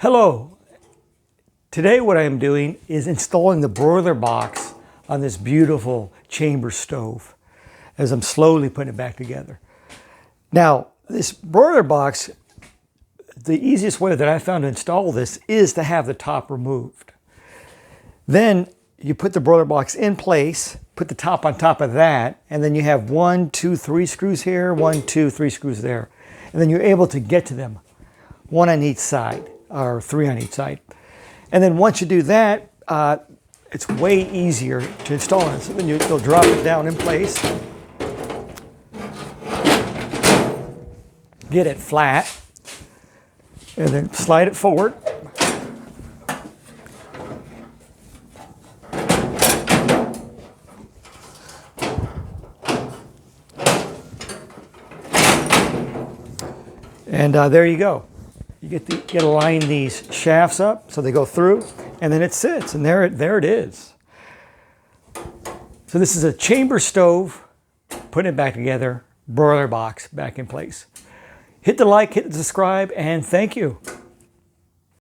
Hello. Today what I am doing is installing the broiler box on this beautiful chamber stove as I'm slowly putting it back together. Now, this broiler box, the easiest way that I found to install this is to have the top removed. Then you put the broiler box in place, put the top on top of that, and then you have 1, 2, 3 screws here, 1, 2, 3 screws there. And then you're able to get to them, 1 on each side, or 3 on each side. And then once you do that, it's way easier to install it. So then you'll drop it down in place, get it flat, and then slide it forward. And there you go. You get to line these shafts up so they go through, and then it sits, and there it is. So this is a chamber stove, putting it back together, broiler box back in place. Hit the like, hit the subscribe, and thank you.